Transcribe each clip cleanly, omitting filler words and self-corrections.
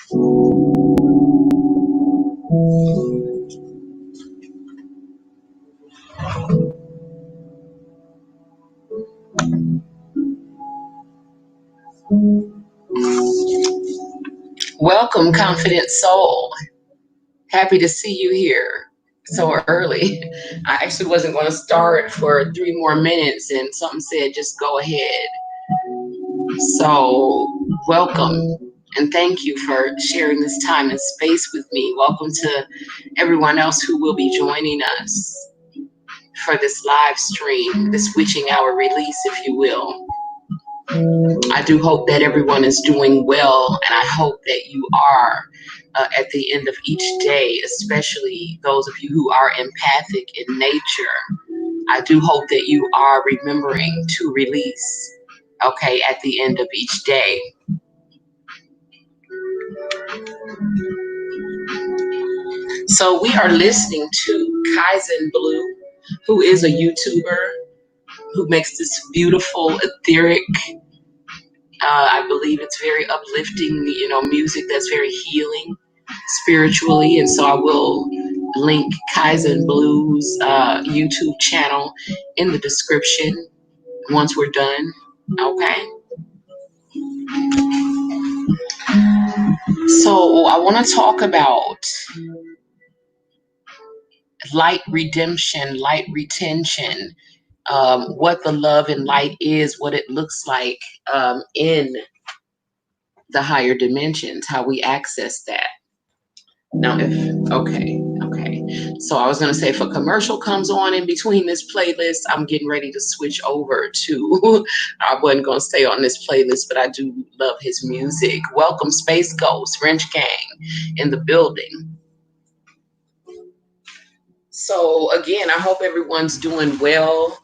Welcome, confident soul. Happy to see you here so early. I actually wasn't going to start for 3 more minutes, and something said just go ahead. So, welcome and thank you for sharing this time and space with me. Welcome to everyone else who will be joining us for this live stream, this witching hour release, if you will. I do hope that everyone is doing well, and I hope that you are at the end of each day, especially those of you who are empathic in nature. I do hope that you are remembering to release, okay, at the end of each day. So we are listening to Kaizen Blue, who is a YouTuber who makes this beautiful, etheric, I believe it's very uplifting, music that's very healing spiritually. And so I will link Kaizen Blue's YouTube channel in the description once we're done. Okay. So I want to talk about light redemption, light retention, what the love and light is, what it looks like in the higher dimensions, how we access that. Now, okay. So I was going to say, if a commercial comes on in between this playlist, I'm getting ready to switch over to, I wasn't going to stay on this playlist, but I do love his music. Welcome, Space Ghost, French Gang in the building. So again, I hope everyone's doing well.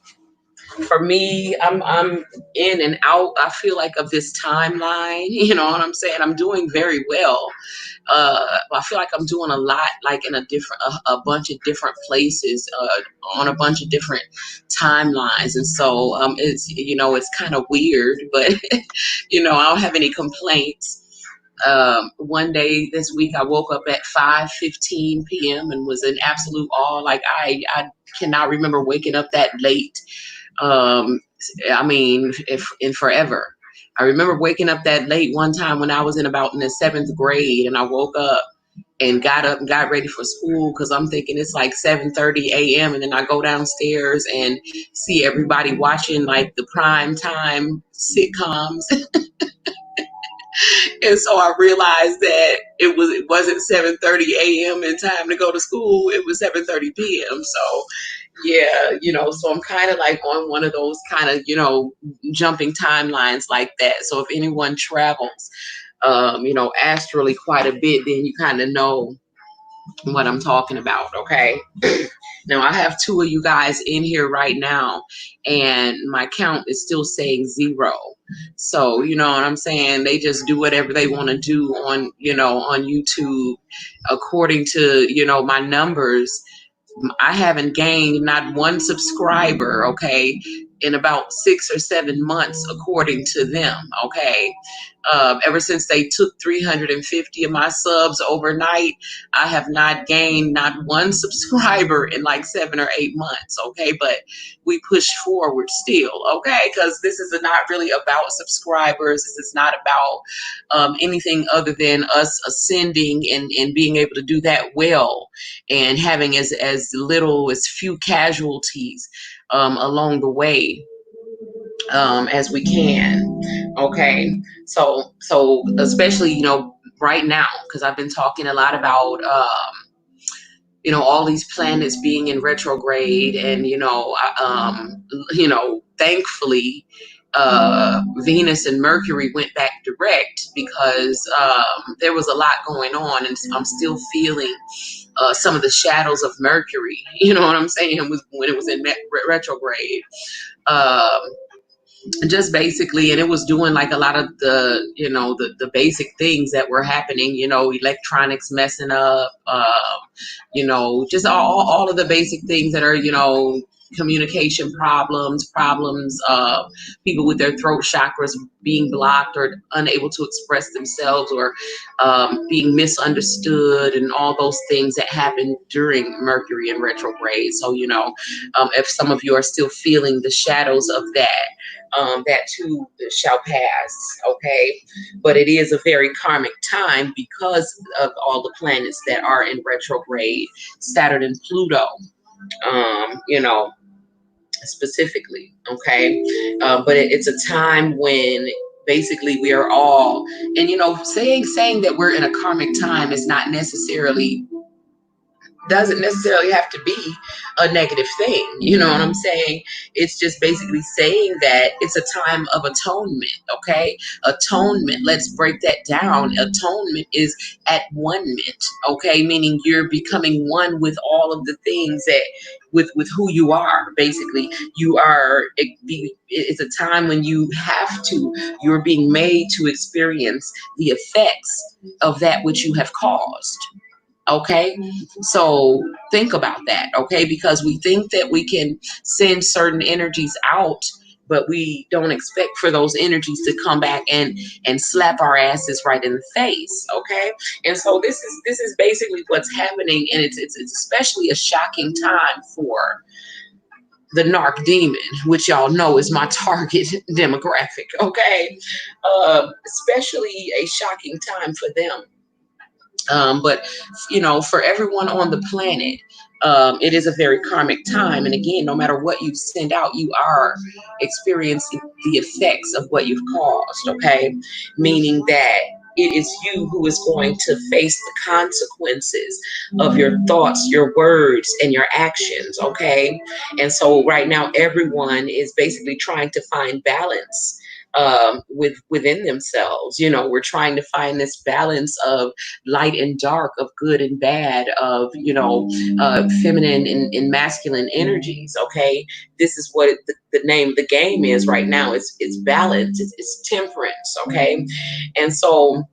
For me, I'm in and out, I feel like, of this timeline. You know what I'm saying? I'm doing very well. I feel like I'm doing a lot, like in a bunch of different places, on a bunch of different timelines. And so it's kind of weird, but I don't have any complaints. One day this week, I woke up at 5:15 p.m. and was in absolute awe. Like I cannot remember waking up that late. If in forever. I remember waking up that late one time when I was in the 7th grade, and I woke up and got up and got ready for school because I'm thinking it's like 7:30 a.m. and then I go downstairs and see everybody watching like the prime time sitcoms. And so I realized that it wasn't 7:30 a.m. and time to go to school. It was 7:30 p.m. So yeah, so I'm kind of like on one of those kind of, jumping timelines like that. So if anyone travels, astrally quite a bit, then you kind of know what I'm talking about. Okay. Now I have 2 of you guys in here right now, and my count is still saying 0. So, you know what I'm saying? They just do whatever they want to do on YouTube according to, my numbers. I haven't gained not one subscriber, okay, in about 6 or 7 months, according to them, okay. Ever since they took 350 of my subs overnight, I have not gained not one subscriber in like 7 or 8 months, okay. But we push forward still, okay, because this is not really about subscribers. This is not about anything other than us ascending and being able to do that well, and having as little as few casualties along the way as we can. Okay, so especially right now, because I've been talking a lot about all these planets being in retrograde, and thankfully Venus and Mercury went back direct because there was a lot going on, and I'm still feeling some of the shadows of Mercury, you know what I'm saying, when it was in retrograde. Just basically, and it was doing like a lot of the the basic things that were happening, electronics messing up, just all of the basic things that are communication problems of people with their throat chakras being blocked or unable to express themselves, or being misunderstood, and all those things that happen during Mercury in retrograde. So, if some of you are still feeling the shadows of that, that too shall pass, okay? But it is a very karmic time because of all the planets that are in retrograde, Saturn and Pluto, specifically, okay? But it's a time when basically we are all, and saying that we're in a karmic time is not necessarily, doesn't necessarily have to be a negative thing. You know what I'm saying? It's just basically saying that it's a time of atonement, okay? Atonement, let's break that down. Atonement is at one ment, okay? Meaning you're becoming one with all of the things that, with who you are, basically. You are, it's a time when you're being made to experience the effects of that which you have caused. Okay, so think about that, okay? Because we think that we can send certain energies out, but we don't expect for those energies to come back and slap our asses right in the face, okay? And so this is basically what's happening, and it's especially a shocking time for the narc demon, which y'all know is my target demographic, okay? Especially a shocking time for them. But for everyone on the planet, it is a very karmic time. And again, no matter what you send out, you are experiencing the effects of what you've caused, okay? Meaning that it is you who is going to face the consequences of your thoughts, your words, and your actions, okay? And so right now, everyone is basically trying to find balance within themselves. We're trying to find this balance of light and dark, of good and bad, of feminine and masculine energies, okay? This is what the name of the game is right now. It's balance, it's temperance, okay? And so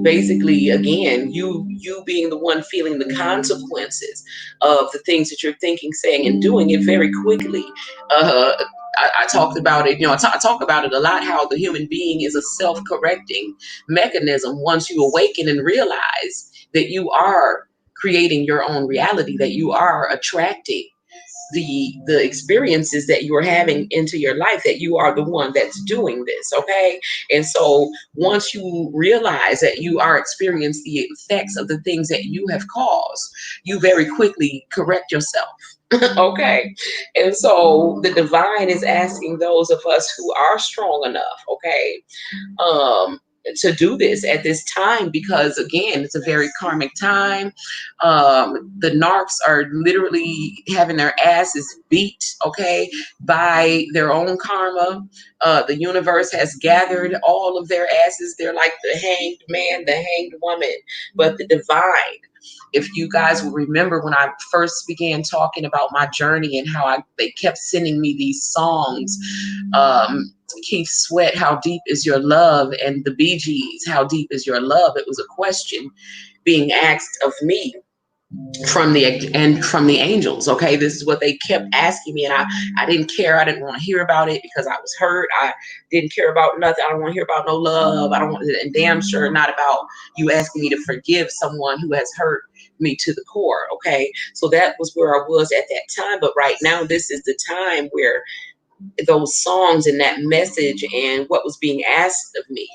basically, again, you being the one feeling the consequences of the things that you're thinking, saying, and doing it very quickly. I talked about it, I talk about it a lot, how the human being is a self-correcting mechanism once you awaken and realize that you are creating your own reality, that you are attracting the experiences that you are having into your life, that you are the one that's doing this, okay? And so once you realize that you are experiencing the effects of the things that you have caused, you very quickly correct yourself. Okay. And so the divine is asking those of us who are strong enough, okay, to do this at this time, because again, it's a very karmic time. The narcs are literally having their asses beat, okay, by their own karma. The universe has gathered all of their asses. They're like the hanged man, the hanged woman, but the divine. If you guys will remember when I first began talking about my journey and how they kept sending me these songs, Keith Sweat, How Deep Is Your Love, and the Bee Gees, How Deep Is Your Love? It was a question being asked of me from the angels, okay? This is what they kept asking me, and I didn't care. I didn't want to hear about it because I was hurt. I didn't care about nothing. I don't want to hear about no love. I don't want, and damn sure not about you asking me to forgive someone who has hurt me to the core, okay? So that was where I was at that time. But right now, this is the time where those songs and that message and what was being asked of me,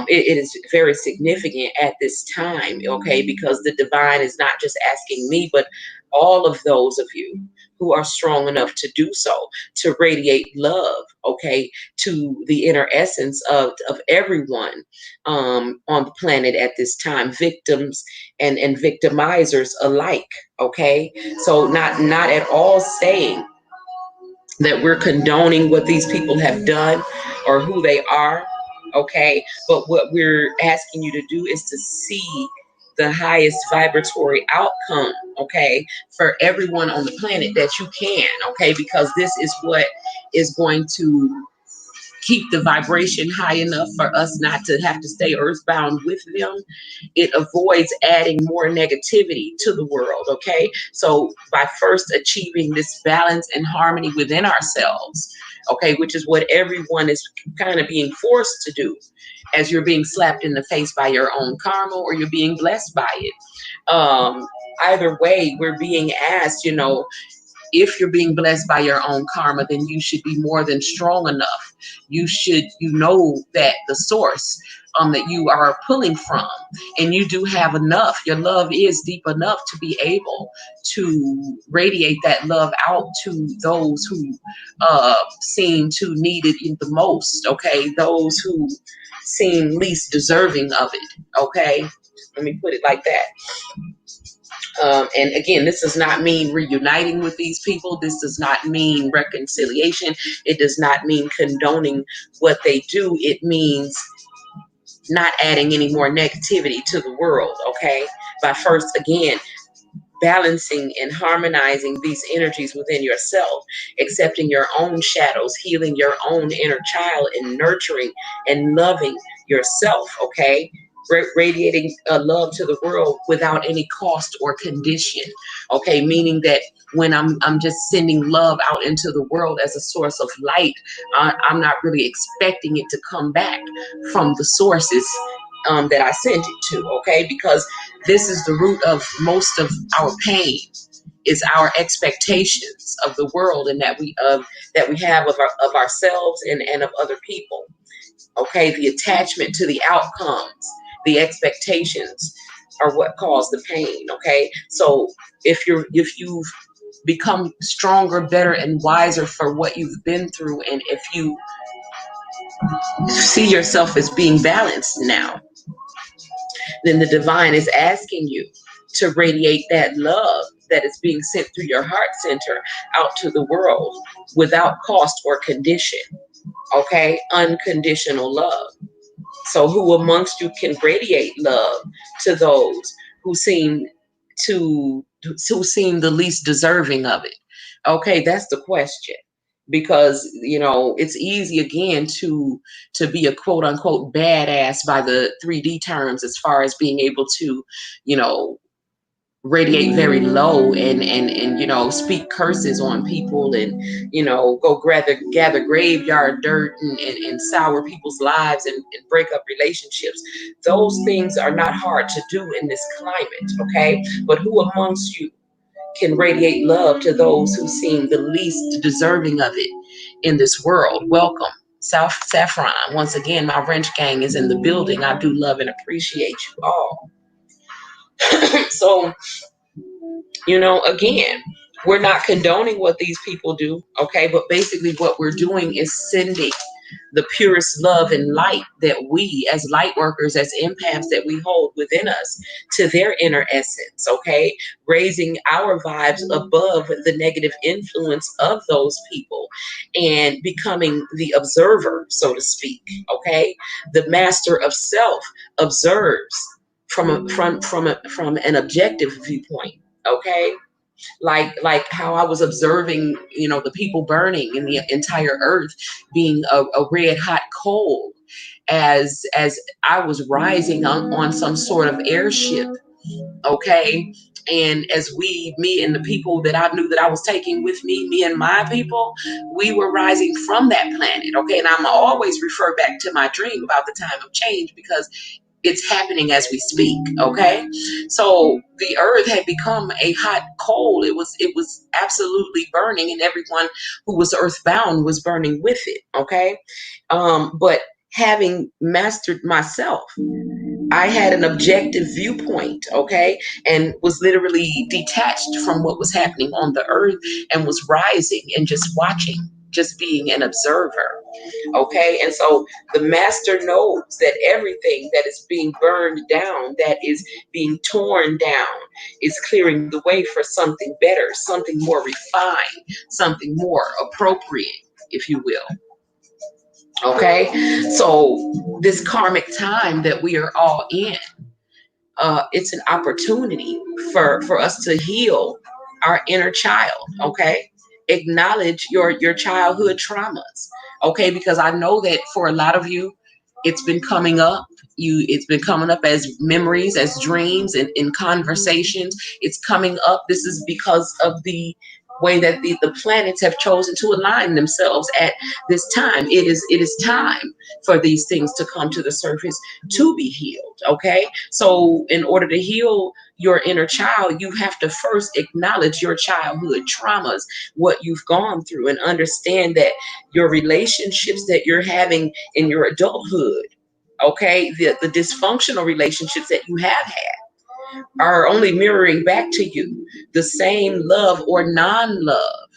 it is very significant at this time, okay? Because the divine is not just asking me, but all of those of you who are strong enough to do so, to radiate love, okay, to the inner essence of everyone on the planet at this time, victims and victimizers alike, okay? So not at all saying that we're condoning what these people have done or who they are, okay? But what we're asking you to do is to see the highest vibratory outcome, okay, for everyone on the planet that you can, okay? Because this is what is going to keep the vibration high enough for us not to have to stay earthbound with them. It avoids adding more negativity to the world. Okay, so by first achieving this balance and harmony within ourselves, okay, which is what everyone is kind of being forced to do, as you're being slapped in the face by your own karma or you're being blessed by it. Either way, we're being asked, if you're being blessed by your own karma, then you should be more than strong enough. You know that the source that you are pulling from, and you do have enough. Your love is deep enough to be able to radiate that love out to those who seem to need it the most. Okay, those who seem least deserving of it. Okay, let me put it like that. And again, this does not mean reuniting with these people. This does not mean reconciliation. It does not mean condoning what they do. It means not adding any more negativity to the world, okay? By first, again, balancing and harmonizing these energies within yourself, accepting your own shadows, healing your own inner child, and nurturing and loving yourself, okay? Radiating love to the world without any cost or condition, okay? Meaning that when I'm just sending love out into the world as a source of light, I'm not really expecting it to come back from the sources that I sent it to, okay? Because this is the root of most of our pain, is our expectations of the world and that we have of ourselves and of other people. Okay, the attachment to the outcomes, the expectations are what cause the pain. Okay, so if you've become stronger, better, and wiser for what you've been through, and if you see yourself as being balanced now, then the divine is asking you to radiate that love that is being sent through your heart center out to the world without cost or condition. Okay, unconditional love. So who amongst you can radiate love to those who seem who seem the least deserving of it? Okay, that's the question. Because it's easy again to be a quote unquote badass by the 3D terms, as far as being able to you know radiate very low and speak curses on people, and go gather graveyard dirt and sour people's lives and break up relationships. Those things are not hard to do in this climate, okay? But who amongst you can radiate love to those who seem the least deserving of it in this world? Welcome, South Saffron. Once again, my wrench gang is in the building. I do love and appreciate you all. So again, we're not condoning what these people do, okay? But basically what we're doing is sending the purest love and light that we as light workers, as empaths, that we hold within us to their inner essence, okay? Raising our vibes above the negative influence of those people and becoming the observer, so to speak, okay? The master of self observes from an objective viewpoint, okay? Like how I was observing, the people burning in the entire earth being a red hot coal, as I was rising on some sort of airship, okay? And as me and the people that I knew that I was taking with me and my people, we were rising from that planet, okay? And I'm always refer back to my dream about the time of change, because it's happening as we speak, okay? So the earth had become a hot coal. It was absolutely burning, and everyone who was earthbound was burning with it, okay? But having mastered myself, I had an objective viewpoint, okay, and was literally detached from what was happening on the earth and was rising and just watching, just being an observer. Okay, and so the master knows that everything that is being burned down, that is being torn down, is clearing the way for something better, something more refined, something more appropriate, if you will. Okay, so this karmic time that we are all in, it's an opportunity for us to heal our inner child. Okay, acknowledge your childhood traumas. Okay, because I know that for a lot of you, it's been coming up. It's been coming up as memories, as dreams, and in conversations. It's coming up. This is because of the way that the planets have chosen to align themselves at this time. It is time for these things to come to the surface to be healed. Okay, so in order to heal your inner child, you have to first acknowledge your childhood traumas, what you've gone through, and understand that your relationships that you're having in your adulthood, okay, the dysfunctional relationships that you have had are only mirroring back to you the same love or non-love,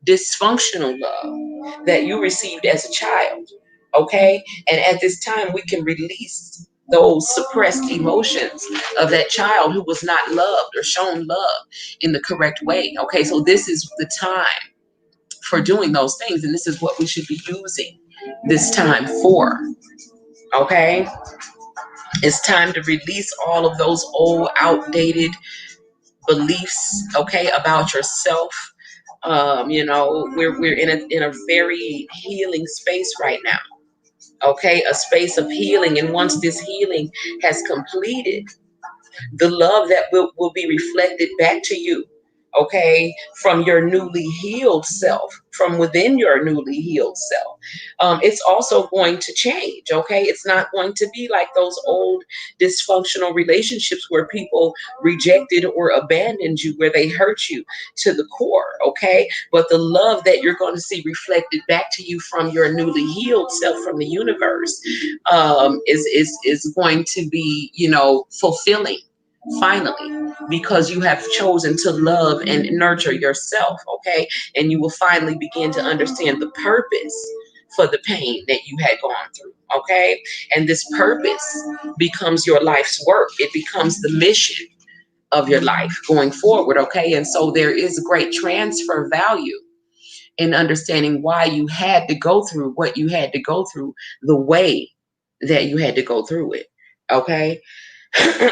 dysfunctional love that you received as a child. Okay, and at this time we can release those suppressed emotions of that child who was not loved or shown love in the correct way. Okay, so this is the time for doing those things, and this is what we should be using this time for. Okay, it's time to release all of those old outdated beliefs, okay, about yourself. We're in a very healing space right now. Okay, a space of healing, and once this healing has completed, the love that will be reflected back to you, okay, from your newly healed self, from within your newly healed self, it's also going to change. Okay, it's not going to be like those old dysfunctional relationships where people rejected or abandoned you, where they hurt you to the core. Okay, but the love that you're going to see reflected back to you from your newly healed self, from the universe, is going to be, fulfilling, finally, because you have chosen to love and nurture yourself. Okay, and you will finally begin to understand the purpose for the pain that you had gone through. Okay, and this purpose becomes your life's work. It becomes the mission of your life going forward. Okay, and so there is great transfer value in understanding why you had to go through what you had to go through the way that you had to go through it. Okay,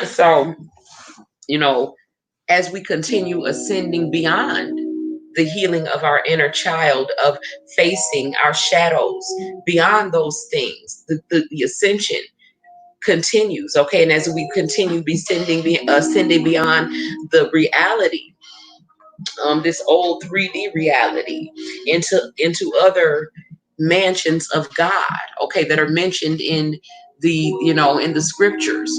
so, as we continue ascending beyond the healing of our inner child, of facing our shadows, beyond those things, the ascension continues. Okay, and as we continue ascending beyond the reality, this old 3D reality, into other mansions of God, okay, that are mentioned in the scriptures.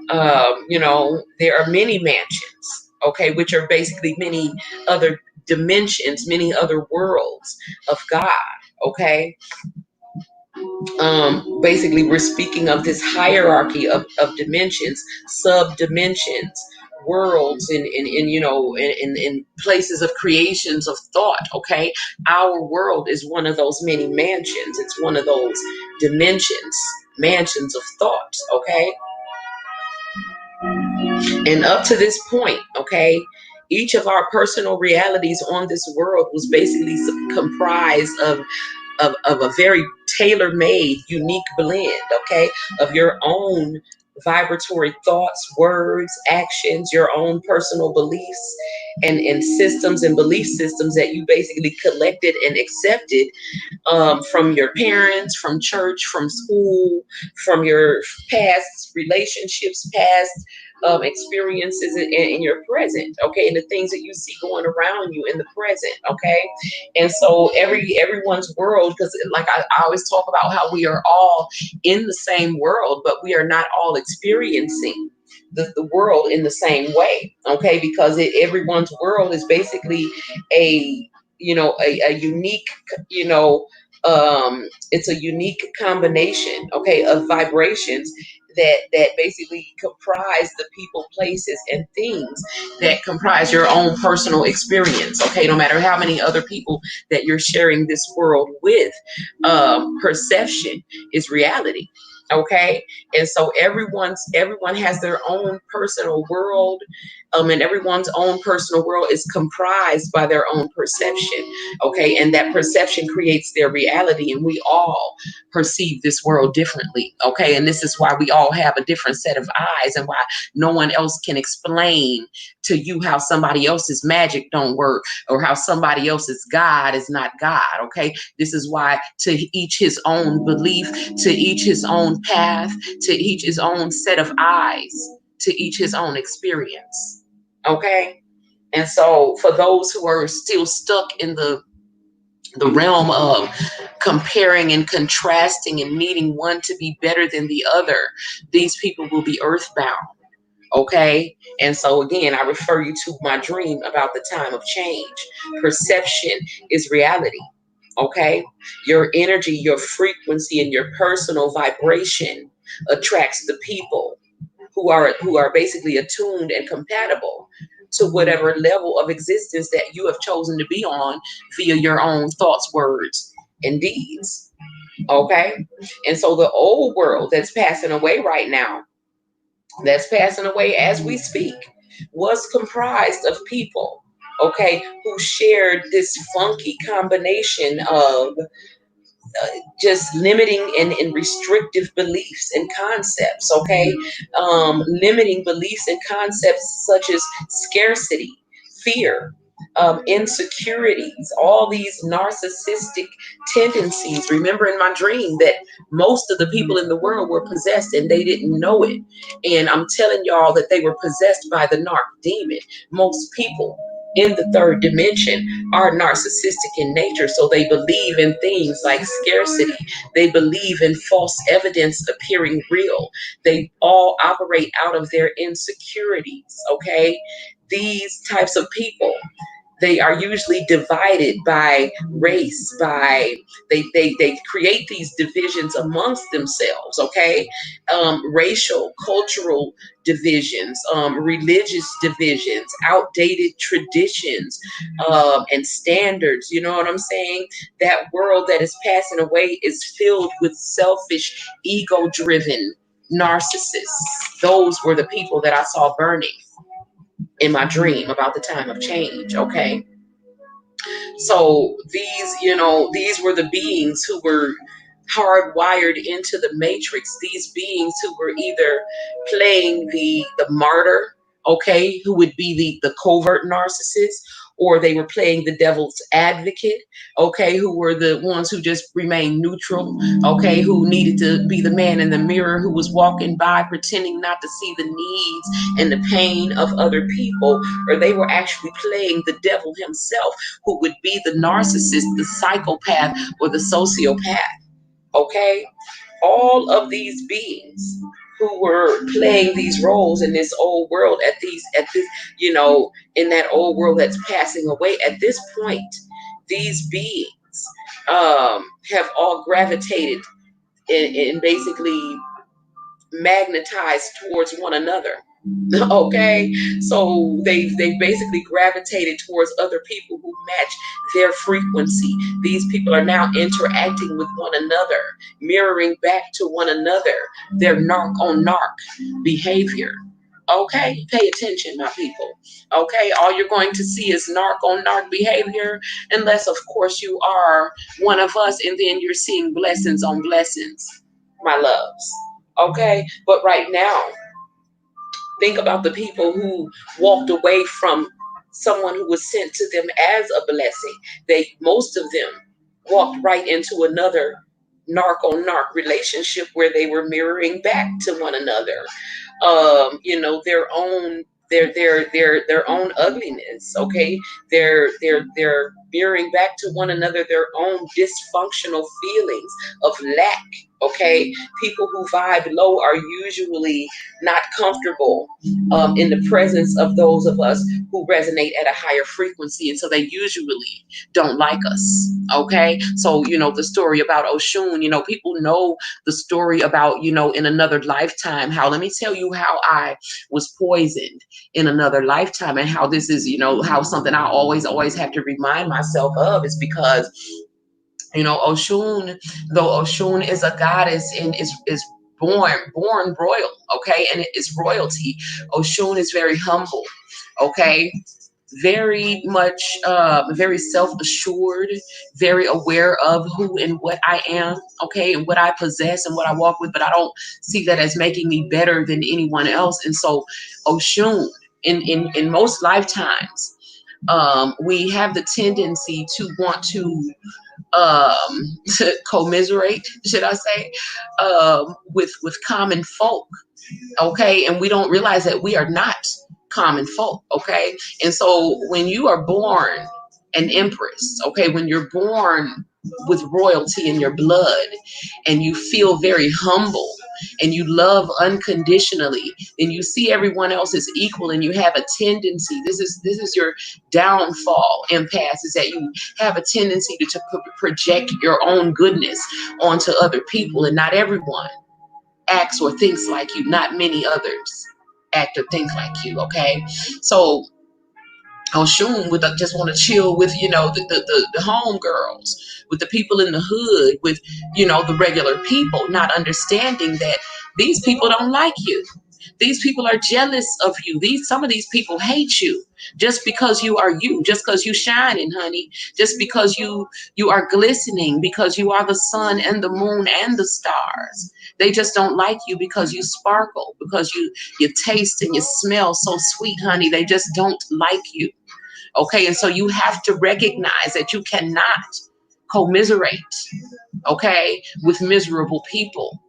There are many mansions, okay, which are basically many other dimensions, many other worlds of God. Okay, basically we're speaking of this hierarchy of dimensions, sub dimensions, worlds, in places of creations of thought. Okay, our world is one of those many mansions. It's one of those dimensions, mansions of thoughts. Okay, and up to this point, okay, each of our personal realities on this world was basically comprised of a very tailor-made, unique blend, okay, of your own vibratory thoughts, words, actions, your own personal beliefs, and systems and belief systems that you basically collected and accepted, from your parents, from church, from school, from your past relationships, past experiences in your present. Okay, and the things that you see going around you in the present. Okay, and so everyone's world, because like I always talk about how we are all in the same world, but we are not all experiencing the world in the same way. Okay, because everyone's world is basically a a unique, you know it's a unique combination, okay, of vibrations that basically comprise the people, places, and things that comprise your own personal experience. Okay, no matter how many other people that you're sharing this world with, perception is reality. Okay. And so everyone has their own personal world, and everyone's own personal world is comprised by their own perception. Okay. And that perception creates their reality, and we all perceive this world differently. Okay. And this is why we all have a different set of eyes, and why no one else can explain to you how somebody else's magic don't work, or how somebody else's God is not God. Okay. This is why, to each his own belief, to each his own path, to each his own set of eyes, to each his own experience. Okay. And so for those who are still stuck in the realm of comparing and contrasting and needing one to be better than the other, these people will be earthbound. Okay. And so again, I refer you to my dream about the time of change. Perception is reality. Okay. Your energy, your frequency, and your personal vibration attracts the people who are basically attuned and compatible to whatever level of existence that you have chosen to be on via your own thoughts, words, and deeds. Okay. And so the old world that's passing away right now, that's passing away as we speak, was comprised of people, okay, who shared this funky combination of just limiting and restrictive beliefs and concepts, okay? Limiting beliefs and concepts such as scarcity, fear, insecurities, all these narcissistic tendencies. Remember in my dream that most of the people in the world were possessed and they didn't know it. And I'm telling y'all that they were possessed by the narc demon. Most people in the third dimension are narcissistic in nature. So they believe in things like scarcity. They believe in false evidence appearing real. They all operate out of their insecurities. Okay. These types of people, they are usually divided by race, by they create these divisions amongst themselves. Okay. Racial, cultural divisions, religious divisions, outdated traditions, and standards. You know what I'm saying? That world that is passing away is filled with selfish, ego driven narcissists. Those were the people that I saw burning in my dream about the time of change. Okay. So these were the beings who were hardwired into the matrix. These beings who were either playing the martyr, okay, who would be the covert narcissist, or they were playing the devil's advocate, okay, who were the ones who just remained neutral, okay, who needed to be the man in the mirror who was walking by pretending not to see the needs and the pain of other people, or they were actually playing the devil himself, who would be the narcissist, the psychopath, or the sociopath. Okay. All of these beings who were playing these roles in this old world, at this in that old world that's passing away at this point, these beings have all gravitated and basically magnetized towards one another. Okay. So they've basically gravitated towards other people who match their frequency. These people are now interacting with one another, mirroring back to one another their narc on narc behavior. Okay, pay attention, my people. Okay, all you're going to see is narc on narc behavior, unless, of course, you are one of us, and then you're seeing blessings on blessings, my loves. Okay, but right now, think about the people who walked away from someone who was sent to them as a blessing. Most of them walked right into another narc on narc relationship where they were mirroring back to one another, their own their own ugliness. Okay, they're mirroring back to one another their own dysfunctional feelings of lack. Okay, people who vibe low are usually not comfortable in the presence of those of us who resonate at a higher frequency, and so they usually don't like us. Okay, so the story about Oshun, people know the story about in another lifetime, how, let me tell you how I was poisoned in another lifetime, and how this is how something I always have to remind myself of, is because Oshun, though Oshun is a goddess and is born royal, okay? And it is royalty. Oshun is very humble, okay? Very much, very self-assured, very aware of who and what I am, okay, and what I possess and what I walk with, but I don't see that as making me better than anyone else. And so Oshun, in most lifetimes, we have the tendency to want to commiserate, should I say, with common folk, okay? And we don't realize that we are not common folk, okay? And so when you are born an empress, okay, when you're born with royalty in your blood and you feel very humble and you love unconditionally and you see everyone else as equal and you have a tendency, this is your downfall, empath, is that you have a tendency to project your own goodness onto other people, and not everyone acts or thinks like you. Not many others act or think like you, okay? So Oshun would just want to chill with, the home girls, with the people in the hood, with, the regular people, not understanding that these people don't like you. These people are jealous of you. Some of these people hate you just because you are you, just because you shining, honey, just because you are glistening, because you are the sun and the moon and the stars. They just don't like you because you sparkle, because you taste and you smell so sweet, honey. They just don't like you. Okay, and so you have to recognize that you cannot commiserate, okay, with miserable people.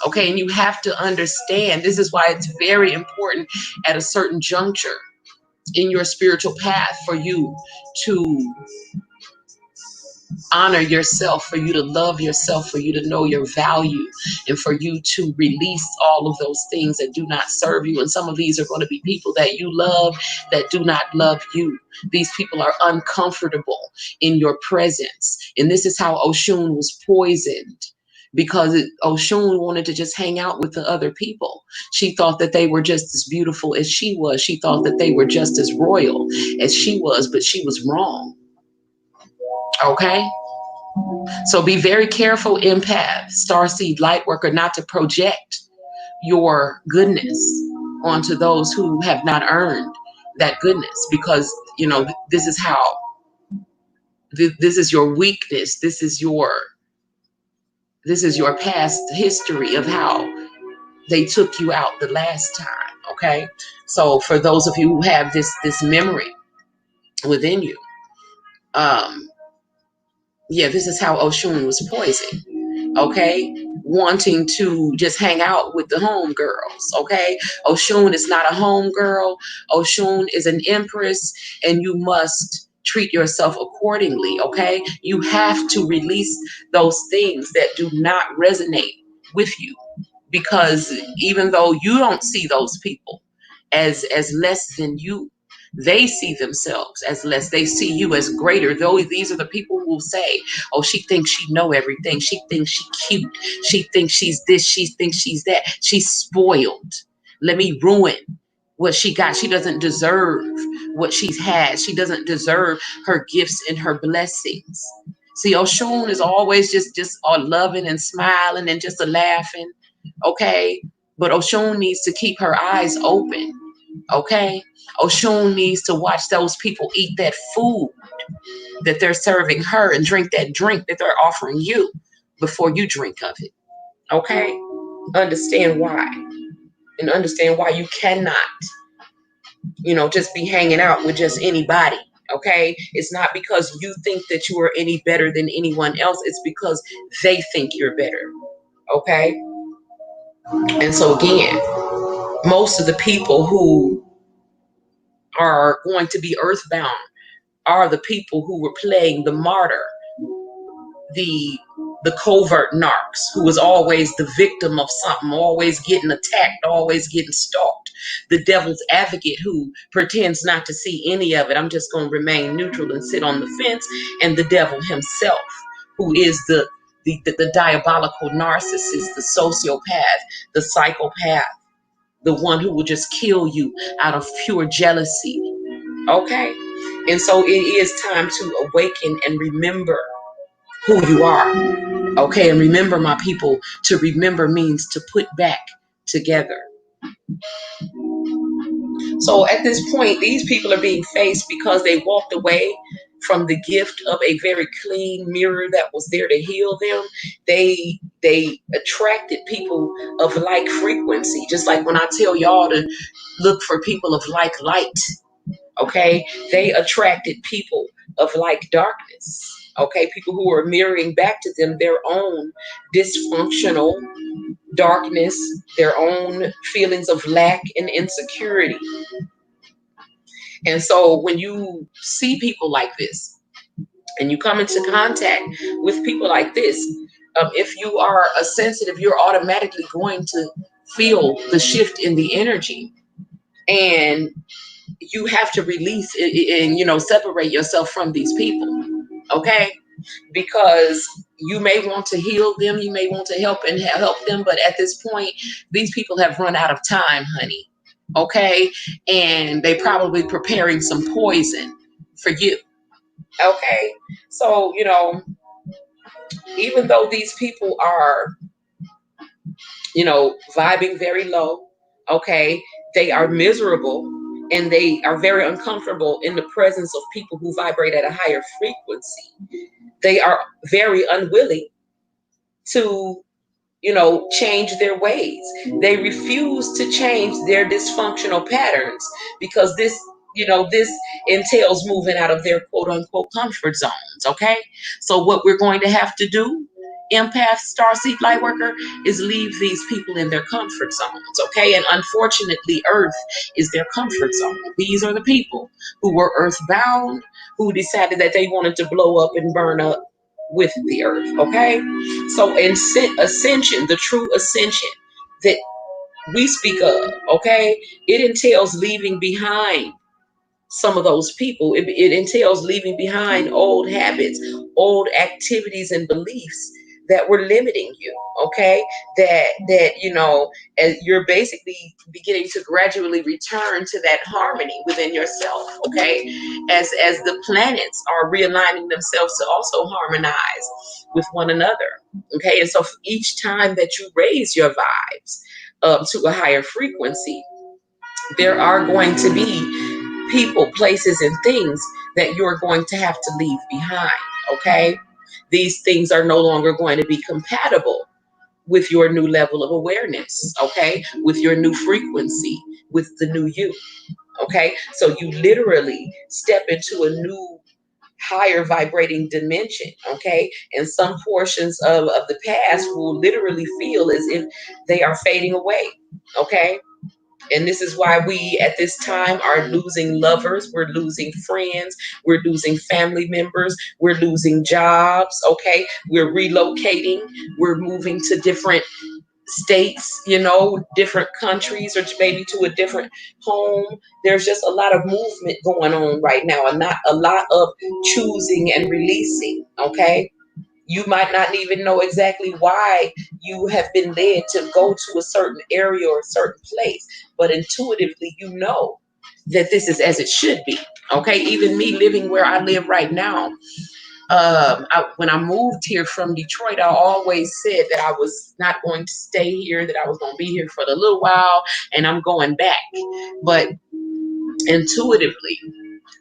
Okay, and you have to understand, this is why it's very important at a certain juncture in your spiritual path for you to honor yourself, for you to love yourself, for you to know your value, and for you to release all of those things that do not serve you. And some of these are going to be people that you love that do not love you. These people are uncomfortable in your presence. And this is how Oshun was poisoned, because Oshun wanted to just hang out with the other people. She thought that they were just as beautiful as she was. She thought that they were just as royal as she was, but she was wrong. Okay? So be very careful, empath, starseed, lightworker, not to project your goodness onto those who have not earned that goodness, because, this is how, this is your weakness. This is your past history of how they took you out the last time. Okay. So for those of you who have this memory within you, this is how Oshun was poisoned. Okay, wanting to just hang out with the home girls. Okay, Oshun is not a home girl. Oshun is an empress, and you must treat yourself accordingly. Okay, you have to release those things that do not resonate with you, because even though you don't see those people as less than you, they see themselves as less. They see you as greater. Though these are the people who will say, oh, she thinks she know everything. She thinks she cute. She thinks she's this. She thinks she's that. She's spoiled. Let me ruin what she got. She doesn't deserve what she's had. She doesn't deserve her gifts and her blessings. See, Oshun is always just all loving and smiling and just a laughing. Okay, but Oshun needs to keep her eyes open. Okay, Oshun needs to watch those people eat that food that they're serving her and drink that drink that they're offering you before you drink of it. Okay, understand why, and understand why you cannot, just be hanging out with just anybody. Okay, it's not because you think that you are any better than anyone else. It's because they think you're better. Okay, and so again, most of the people who are going to be earthbound are the people who were playing the martyr, the covert narcs, who was always the victim of something, always getting attacked, always getting stalked. The devil's advocate who pretends not to see any of it. I'm just going to remain neutral and sit on the fence. And the devil himself, who is the diabolical narcissist, the sociopath, the psychopath, the one who will just kill you out of pure jealousy. Okay? And so it is time to awaken and remember who you are. Okay, and remember, my people, to remember means to put back together. So at this point, these people are being faced because they walked away from the gift of a very clean mirror that was there to heal them. They attracted people of like frequency, just like when I tell y'all to look for people of like light. Okay, they attracted people of like darkness. Okay, people who are mirroring back to them their own dysfunctional darkness, their own feelings of lack and insecurity. And so when you see people like this and you come into contact with people like this, if you are a sensitive, you're automatically going to feel the shift in the energy. And you have to release it and, separate yourself from these people. Okay? Because you may want to heal them, you may want to help them, but at this point, these people have run out of time, honey. Okay? And they probably preparing some poison for you. Okay? So, even though these people are, vibing very low, okay, they are miserable and they are very uncomfortable in the presence of people who vibrate at a higher frequency. They are very unwilling to change their ways. They refuse to change their dysfunctional patterns because this entails moving out of their quote unquote comfort zones. Okay. So what we're going to have to do, empath, starseed, light worker, is leave these people in their comfort zones. Okay. And unfortunately, Earth is their comfort zone. These are the people who were earthbound, who decided that they wanted to blow up and burn up with the earth. Okay. So in ascension, the true ascension that we speak of, okay, it entails leaving behind some of those people. It entails leaving behind old habits, old activities and beliefs that were limiting you. Okay, that as you're basically beginning to gradually return to that harmony within yourself. Okay, as the planets are realigning themselves to also harmonize with one another. Okay, and so for each time that you raise your vibes to a higher frequency, there are going to be people, places, and things that you're going to have to leave behind. Okay, these things are no longer going to be compatible with your new level of awareness. Okay, with your new frequency, with the new you. Okay, so you literally step into a new higher vibrating dimension. Okay, and some portions of the past will literally feel as if they are fading away. Okay, and this is why we at this time are losing lovers, we're losing friends, we're losing family members, we're losing jobs. Okay, we're relocating, we're moving to different states, different countries, or maybe to a different home. There's just a lot of movement going on right now, and not a lot of choosing and releasing. Okay, you might not even know exactly why you have been led to go to a certain area or a certain place, but intuitively you know that this is as it should be. Okay, even me living where I live right now, when I moved here from Detroit, I always said that I was not going to stay here, that I was going to be here for a little while, and I'm going back. But intuitively,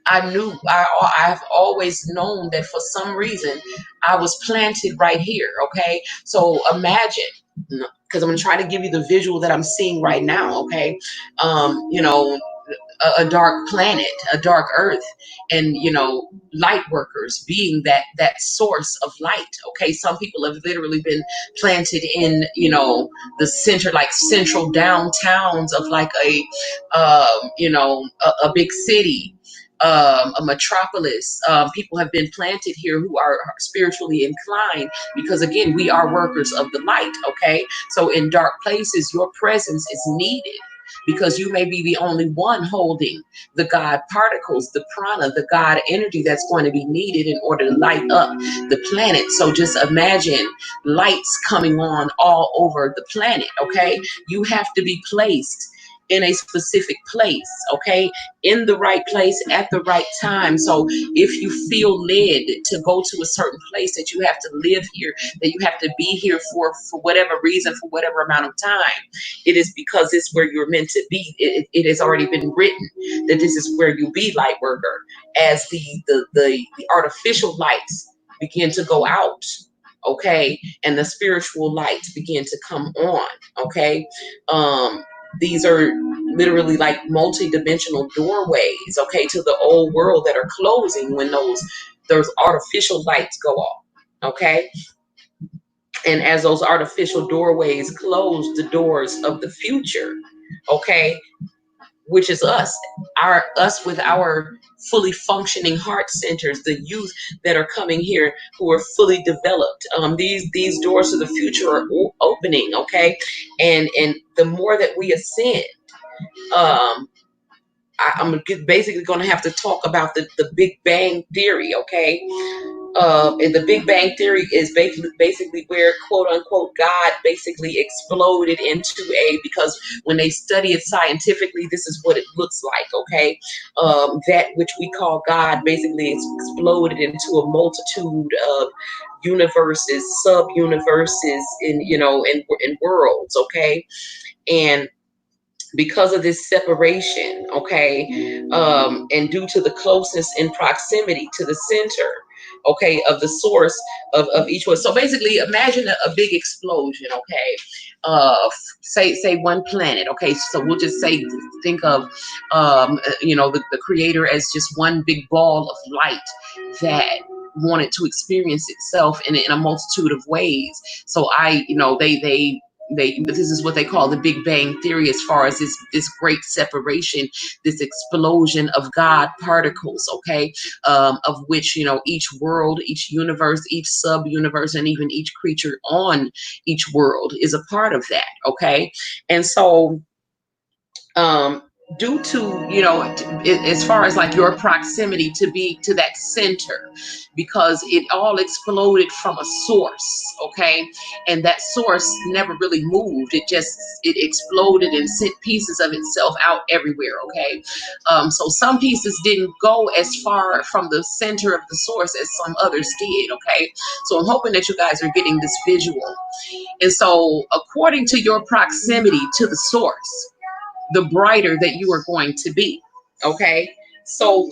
I've always known that for some reason I was planted right here. Okay, so imagine, because I'm going to try to give you the visual that I'm seeing right now. Okay, you know, a dark planet, a dark earth, and light workers being that source of light. Okay, some people have literally been planted in the center, like central downtowns of like a big city, a metropolis. People have been planted here who are spiritually inclined, because again, we are workers of the light. Okay, so in dark places, your presence is needed, because you may be the only one holding the God particles, the prana, the God energy that's going to be needed in order to light up the planet. So just imagine lights coming on all over the planet. Okay, you have to be placed in a specific place, okay? In the right place at the right time. So if you feel led to go to a certain place, that you have to live here, that you have to be here for whatever reason, for whatever amount of time, it is because it's where you're meant to be. It has already been written that this is where you be, light worker. As the artificial lights begin to go out, okay, and the spiritual lights begin to come on, okay. These are literally like multi-dimensional doorways, okay, to the old world that are closing when those artificial lights go off, okay. And as those artificial doorways close, the doors of the future, okay, which is us with our fully functioning heart centers, the youth that are coming here who are fully developed. These doors to the future are opening, okay, and the more that we ascend, um, I'm basically going to have to talk about the Big Bang Theory, okay? And the Big Bang Theory is basically where, quote unquote, God basically exploded into because when they study it scientifically, this is what it looks like, okay? That which we call God basically exploded into a multitude of universes, sub-universes, in worlds, okay? And because of this separation, okay, and due to the closeness and proximity to the center, okay, of the source of each one. So basically, imagine a big explosion, okay, say one planet, okay. So we'll just say, think of, the creator as just one big ball of light that wanted to experience itself in a multitude of ways. So this is what they call the Big Bang Theory, as far as this great separation, this explosion of God particles, okay, of which, each world, each universe, each sub-universe, and even each creature on each world is a part of that, okay. And so due to, as far as like your proximity to that center, because it all exploded from a source, okay, and that source never really moved. It exploded and sent pieces of itself out everywhere, okay. So some pieces didn't go as far from the center of the source as some others did, okay. So I'm hoping that you guys are getting this visual. And so according to your proximity to the source, the brighter that you are going to be, okay. So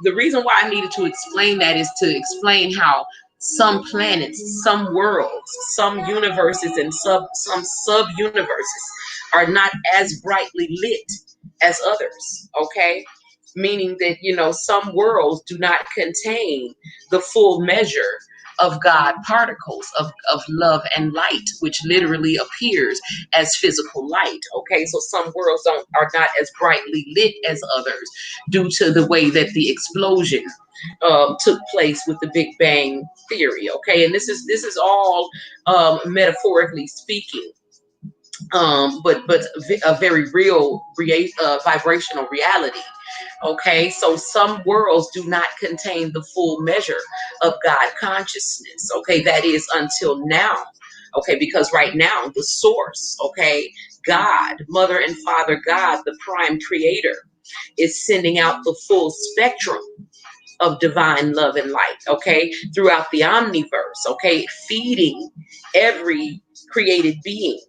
the reason why I needed to explain that is to explain how some planets, some worlds, some universes, and some sub universes are not as brightly lit as others, okay. Meaning that, some worlds do not contain the full measure of God particles of love and light, which literally appears as physical light, okay. So some worlds are not as brightly lit as others due to the way that the explosion took place with the Big Bang Theory, okay. And this is all metaphorically speaking, but a very real vibrational reality. Okay, so some worlds do not contain the full measure of God consciousness. Okay, that is until now. Okay, because right now the source, okay, God, Mother and Father God, the prime creator, is sending out the full spectrum of divine love and light, okay, throughout the omniverse, okay, feeding every created being,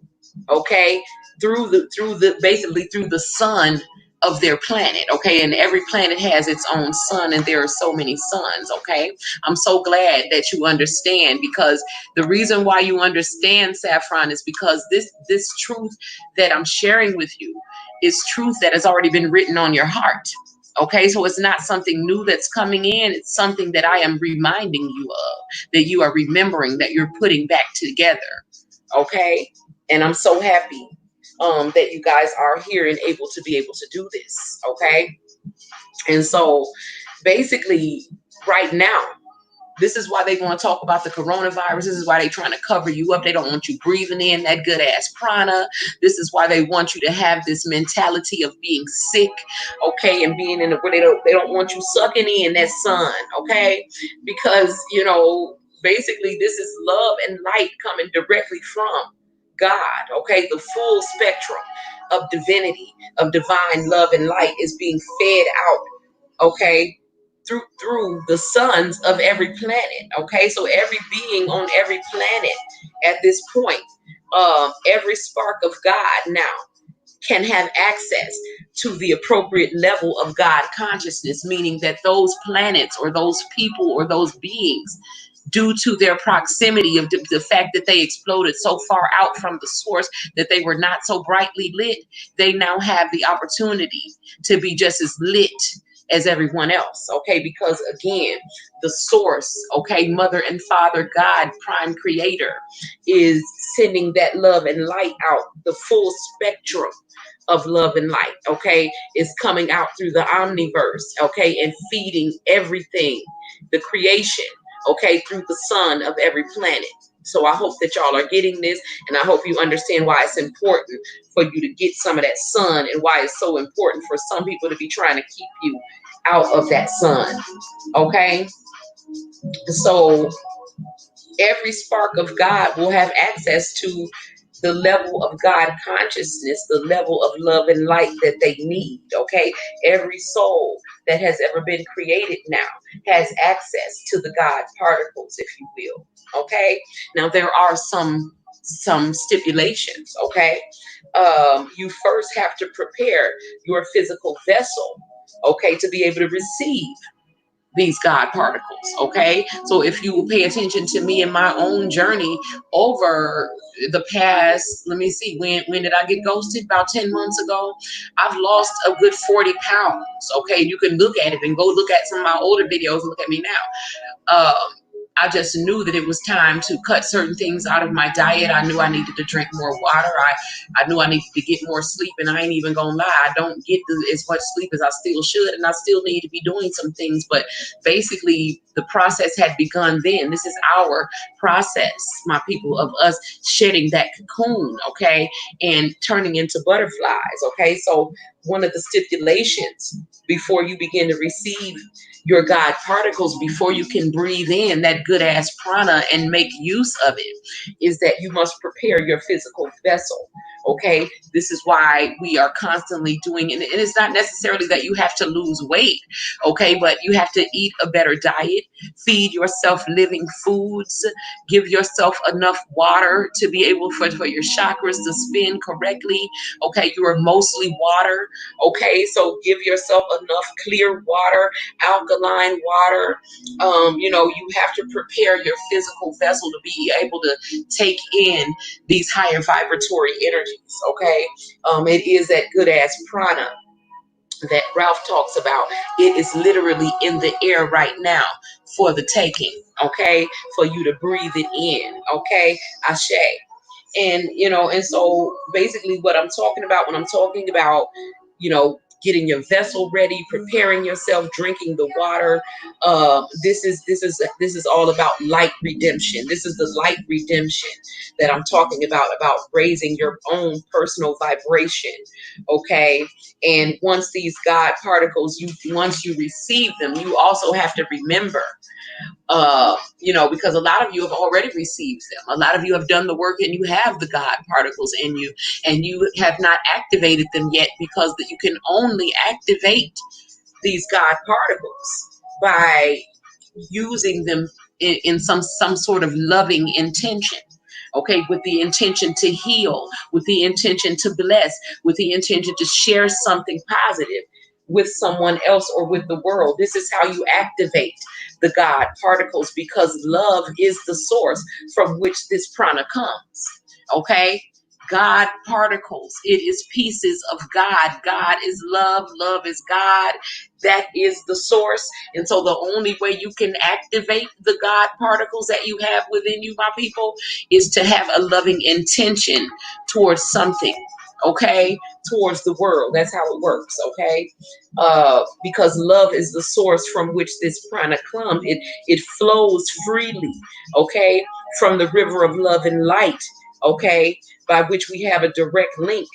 okay, through the basically through the sun of their planet, okay. And every planet has its own sun, and there are so many suns, okay. I'm so glad that you understand, because the reason why you understand, Saffron, is because this truth that I'm sharing with you is truth that has already been written on your heart. Okay, so it's not something new that's coming in. It's something that I am reminding you of, that you are remembering, that you're putting back together. Okay, and I'm so happy that you guys are here and able to do this. Okay, and so basically, right now, this is why they want to talk about the coronavirus. This is why they're trying to cover you up. They don't want you breathing in that good ass prana. This is why they want you to have this mentality of being sick, okay, and being in where they don't want you sucking in that sun, okay, because basically this is love and light coming directly from God, okay, the full spectrum of divinity, of divine love and light is being fed out, okay, through the suns of every planet, okay? So every being on every planet at this point, every spark of God now can have access to the appropriate level of God consciousness, meaning that those planets or those people or those beings, due to their proximity of the fact that they exploded so far out from the source that they were not so brightly lit, they now have the opportunity to be just as lit as everyone else, okay? Because again, the source, okay, mother and father, God, prime creator, is sending that love and light out. The full spectrum of love and light, okay, is coming out through the omniverse, okay, and feeding everything, the creation, okay, through the sun of every planet. So I hope that y'all are getting this, and I hope you understand why it's important for you to get some of that sun, and why it's so important for some people to be trying to keep you out of that sun, okay? So every spark of God will have access to the level of God consciousness, the level of love and light that they need, okay? Every soul that has ever been created now has access to the God particles, if you will, okay? Now, there are some stipulations, okay? You first have to prepare your physical vessel, okay, to be able to receive these God particles, okay? So if you will pay attention to me and my own journey over the past, let me see, when did I get ghosted? About 10 months ago. I've lost a good 40 pounds, okay? You can look at it and go look at some of my older videos and look at me now. I just knew that it was time to cut certain things out of my diet. I knew I needed to drink more water. I knew I needed to get more sleep, and I ain't even gonna lie, I don't get as much sleep as I still should, and I still need to be doing some things. But basically, the process had begun then. This is our process, my people, of us shedding that cocoon, okay, and turning into butterflies, okay? So one of the stipulations before you begin to receive your God particles, before you can breathe in that good ass prana and make use of it, is that you must prepare your physical vessel. Okay, this is why we are constantly doing it. And it's not necessarily that you have to lose weight, okay, but you have to eat a better diet, feed yourself living foods, give yourself enough water to be able for your chakras to spin correctly. Okay, you are mostly water. Okay, so give yourself enough clear water, alkaline water. You have to prepare your physical vessel to be able to take in these higher vibratory energies, okay? It is that good ass prana that Ralph talks about. It is literally in the air right now for the taking, okay? For you to breathe it in, okay? Ashe. And so basically what I'm talking about when I'm talking about, getting your vessel ready, preparing yourself, drinking the water, this is all about light redemption. This is the light redemption that I'm talking about raising your own personal vibration, okay? And once these God particles, once you receive them, you also have to remember, because a lot of you have already received them. A lot of you have done the work and you have the God particles in you, and you have not activated them yet, because you can only activate these God particles by using them in some sort of loving intention. Okay, with the intention to heal, with the intention to bless, with the intention to share something positive with someone else or with the world. This is how you activate the God particles, because love is the source from which this prana comes. Okay? God particles. It is pieces of God. God is love. Love is God. That is the source. And so the only way you can activate the God particles that you have within you, my people, is to have a loving intention towards something, okay? Towards the world. That's how it works, okay? Because love is the source from which this prana comes. It flows freely, okay? From the river of love and light, okay? By which we have a direct link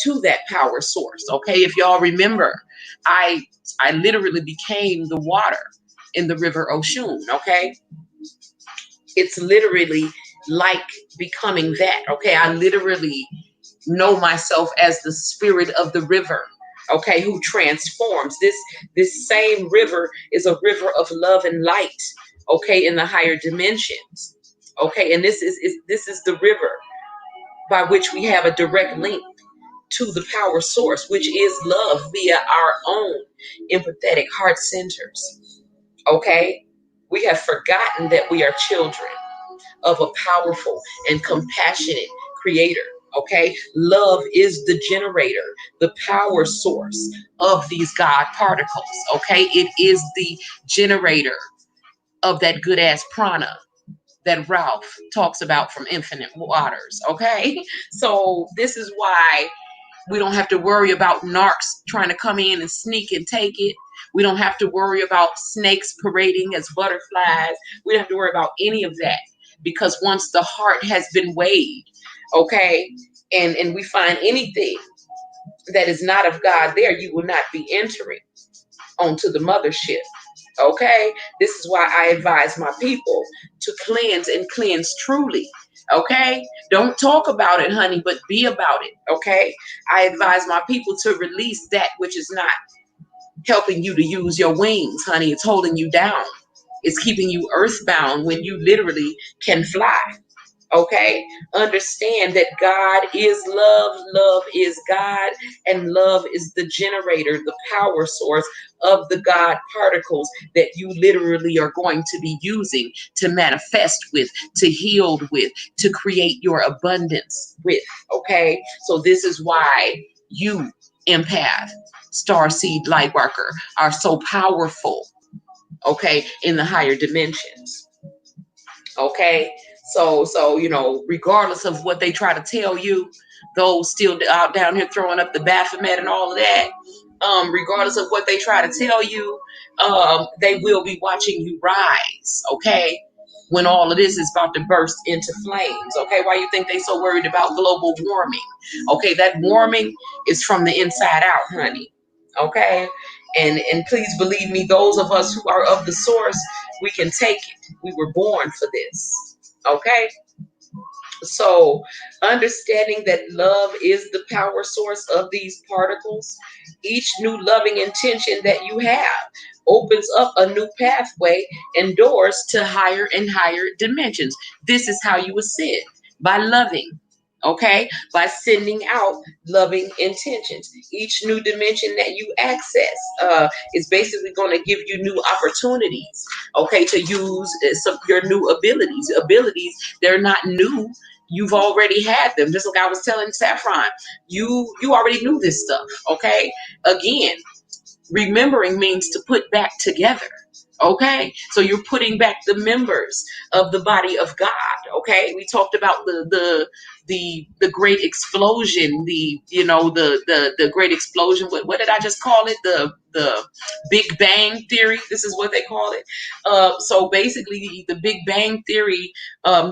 to that power source, okay? If y'all remember, I literally became the water in the river Oshun, okay? It's literally like becoming that. Okay, I literally know myself as the spirit of the river, okay, who transforms. This same river is a river of love and light, okay, in the higher dimensions. Okay, and this is the river by which we have a direct link to the power source, which is love via our own empathetic heart centers. Okay, we have forgotten that we are children of a powerful and compassionate creator. Okay, love is the generator, the power source of these God particles. Okay, it is the generator of that good ass prana that Ralph talks about from Infinite Waters. Okay, so this is why we don't have to worry about narcs trying to come in and sneak and take it. We don't have to worry about snakes parading as butterflies. We don't have to worry about any of that, because once the heart has been weighed, okay, and we find anything that is not of God there, you will not be entering onto the mothership. Okay, this is why I advise my people to cleanse and cleanse truly. Okay, don't talk about it, honey, but be about it. Okay, I advise my people to release that which is not helping you to use your wings, honey. It's holding you down. It's keeping you earthbound when you literally can fly. Okay, understand that God is love, love is God, and love is the generator, the power source of the God particles that you literally are going to be using to manifest with, to heal with, to create your abundance with. Okay, so this is why you, empath, starseed lightworker, are so powerful, okay, in the higher dimensions. Okay, so regardless of what they try to tell you, those still out down here throwing up the Baphomet and all of that, regardless of what they try to tell you, they will be watching you rise. Okay, when all of this is about to burst into flames. Okay, why you think they so worried about global warming? Okay, that warming is from the inside out, honey. Okay, and please believe me, those of us who are of the source, we can take it. We were born for this. Okay, so understanding that love is the power source of these particles, each new loving intention that you have opens up a new pathway and doors to higher and higher dimensions. This is how you ascend, by loving. Okay, by sending out loving intentions. Each new dimension that you access is basically going to give you new opportunities, okay, to use some your new abilities. Abilities, they're not new. You've already had them. Just like I was telling Saffron, you already knew this stuff. Okay, again, remembering means to put back together. Okay, so you're putting back the members of the body of God. Okay, we talked about the great explosion, the great explosion. What did I just call it? The Big Bang theory. This is what they call it. So basically, the Big Bang theory,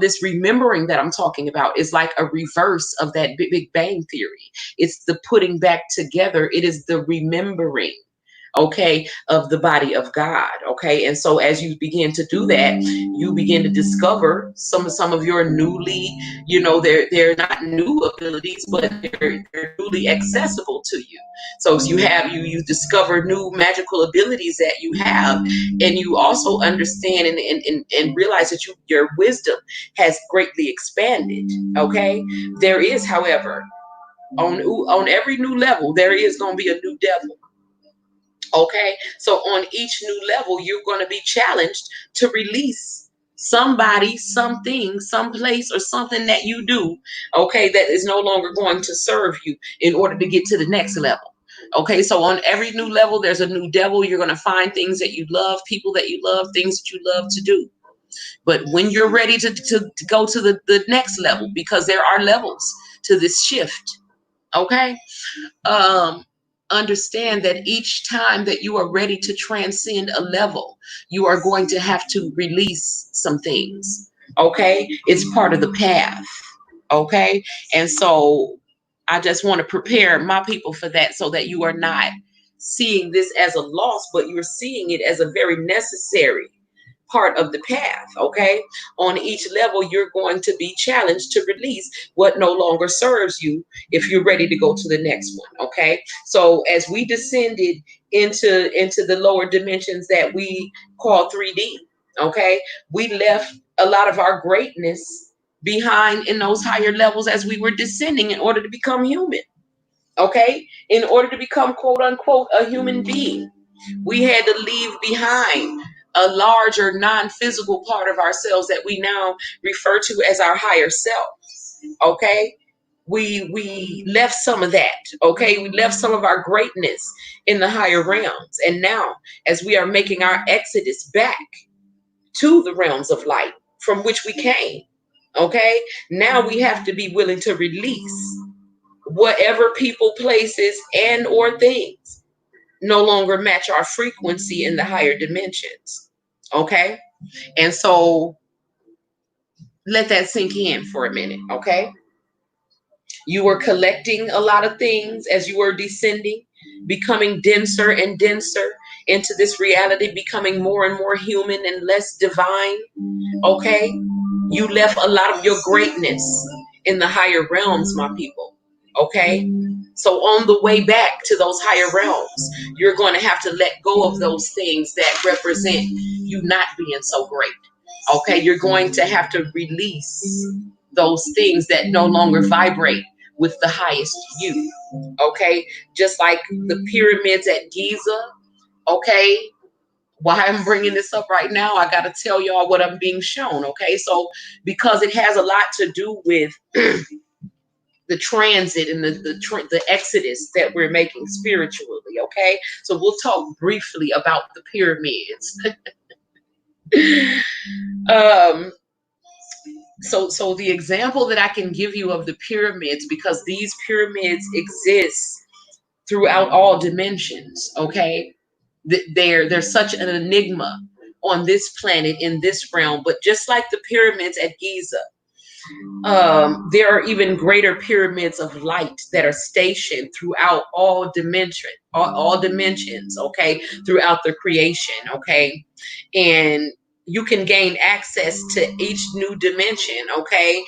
this remembering that I'm talking about, is like a reverse of that Big Bang theory. It's the putting back together. It is the remembering, okay, of the body of God. Okay, and so as you begin to do that, you begin to discover some of your newly, they're not new abilities, but they're newly accessible to you. So you discover new magical abilities that you have, and you also understand and realize that your wisdom has greatly expanded. Okay, there is, however, on every new level, there is going to be a new devil. Okay, so on each new level, you're going to be challenged to release somebody, something, someplace, or something that you do, okay, that is no longer going to serve you in order to get to the next level. Okay, so on every new level, there's a new devil. You're going to find things that you love, people that you love, things that you love to do. But when you're ready to go to the next level, because there are levels to this shift, okay, um, understand that each time that you are ready to transcend a level, you are going to have to release some things. Okay, it's part of the path. Okay, and so I just want to prepare my people for that, so that you are not seeing this as a loss, but you're seeing it as a very necessary part of the path. Okay, on each level you're going to be challenged to release what no longer serves you if you're ready to go to the next one. Okay, so as we descended into the lower dimensions that we call 3D, okay, we left a lot of our greatness behind in those higher levels as we were descending in order to become human. Okay, in order to become quote unquote a human being, we had to leave behind a larger non-physical part of ourselves that we now refer to as our higher self. Okay, we left some of that. Okay, we left some of our greatness in the higher realms, and now as we are making our exodus back to the realms of light from which we came, okay, now we have to be willing to release whatever people, places, and or things no longer match our frequency in the higher dimensions. Okay, and so let that sink in for a minute. Okay, you were collecting a lot of things as you were descending, becoming denser and denser into this reality, becoming more and more human and less divine. Okay, you left a lot of your greatness in the higher realms, my people. Okay, so on the way back to those higher realms, you're going to have to let go of those things that represent you not being so great. Okay, you're going to have to release those things that no longer vibrate with the highest you. Okay, just like the pyramids at Giza. Okay, why I'm bringing this up right now, I got to tell y'all what I'm being shown. Okay, so because it has a lot to do with the transit and the exodus that we're making spiritually. Okay, so we'll talk briefly about the pyramids. um, so the example that I can give you of the pyramids, because these pyramids exist throughout all dimensions. Okay, they're such an enigma on this planet in this realm. But just like the pyramids at Giza, there are even greater pyramids of light that are stationed throughout all dimensions, okay, throughout the creation, okay, and you can gain access to each new dimension, okay,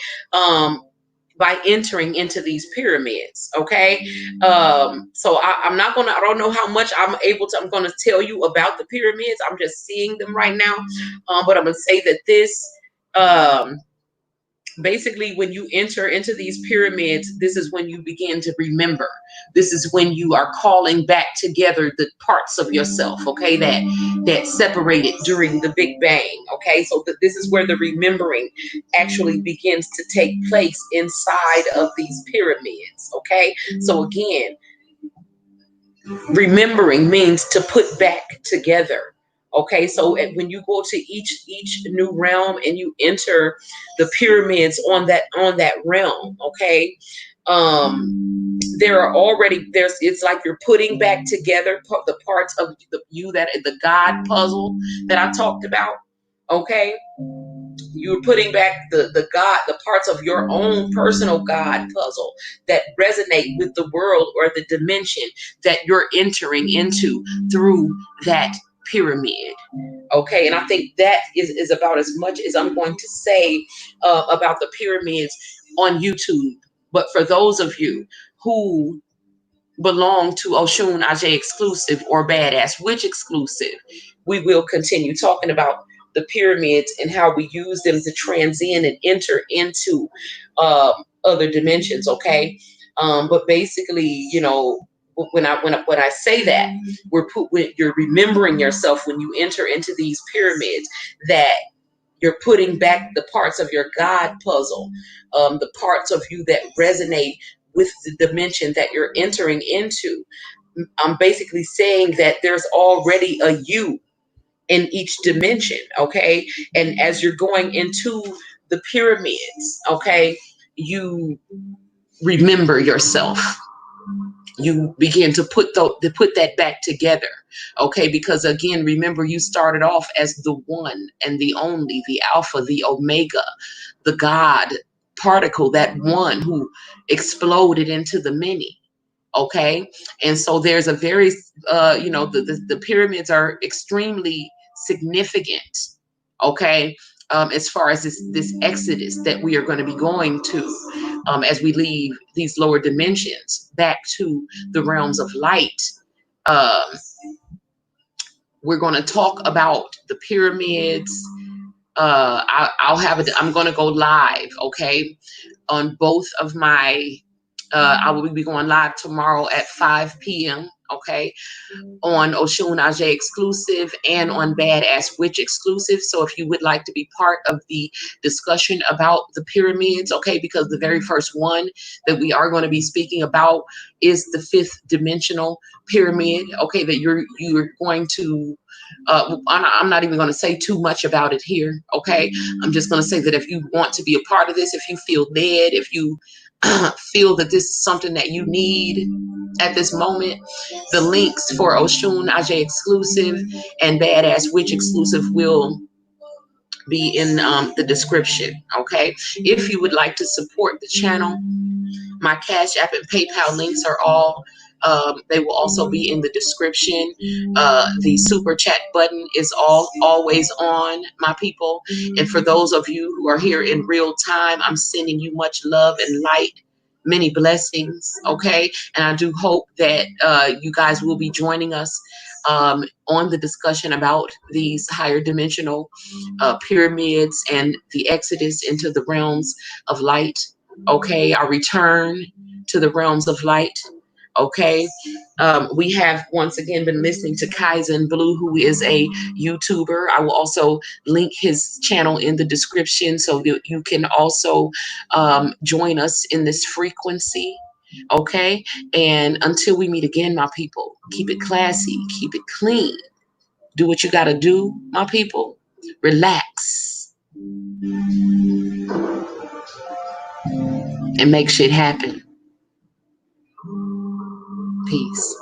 by entering into these pyramids, okay. So I'm not gonna, I don't know how much I'm gonna tell you about the pyramids. I'm just seeing them right now, but I'm gonna say that this. Basically, when you enter into these pyramids, this is when you begin to remember. This is when you are calling back together the parts of yourself, okay, that separated during the Big Bang. Okay, so this is where the remembering actually begins to take place inside of these pyramids. Okay, so again, remembering means to put back together. Okay, so when you go to each new realm and you enter the pyramids on that realm, okay, there are already there's it's like you're putting back together the parts of the God puzzle that I talked about. Okay, you're putting back the parts of your own personal God puzzle that resonate with the world or the dimension that you're entering into through that pyramid. Okay, and I think that is about as much as I'm going to say about the pyramids on YouTube. But for those of you who belong to Oshun Aj exclusive or Badass Witch exclusive, we will continue talking about the pyramids and how we use them to transcend and enter into other dimensions. Okay, but basically, you know, when I say that, when you're remembering yourself when you enter into these pyramids, that you're putting back the parts of your God puzzle, the parts of you that resonate with the dimension that you're entering into. I'm basically saying that there's already a you in each dimension, okay? And as you're going into the pyramids, okay, you remember yourself. You begin to put that back together, okay? Because again, remember, you started off as the one and the only, the Alpha, the Omega, the God particle, that one who exploded into the many. Okay, and so there's a very the pyramids are extremely significant. Okay. As far as this exodus that we are going to be going to, as we leave these lower dimensions back to the realms of light. Um, we're going to talk about the pyramids. I'll have it. I'm going to go live, okay, on both of my. I will be going live tomorrow at 5 p.m. Okay, on Oshun exclusive and on Badass Witch exclusive. So if you would like to be part of the discussion about the pyramids, okay, because the very first one that we are going to be speaking about is the fifth dimensional pyramid, okay, that you're going to I'm not even going to say too much about it here, okay. I'm just going to say that if you want to be a part of this, if you feel led, if you feel that this is something that you need at this moment, the links for Oshun exclusive and Badass Witch exclusive will be in the description. Okay. If you would like to support the channel, my Cash App and PayPal links are all. They will also be in the description. The super chat button is always on, my people. And for those of you who are here in real time, I'm sending you much love and light, many blessings. Okay, and I do hope that you guys will be joining us on the discussion about these higher dimensional pyramids and the exodus into the realms of light. Okay, our return to the realms of light. Okay, we have once again been listening to Kaizen Blue, who is a YouTuber. I will also link his channel in the description so that you can also join us in this frequency. Okay, and until we meet again, my people, keep it classy, keep it clean, do what you got to do, my people. Relax and make shit happen. Peace.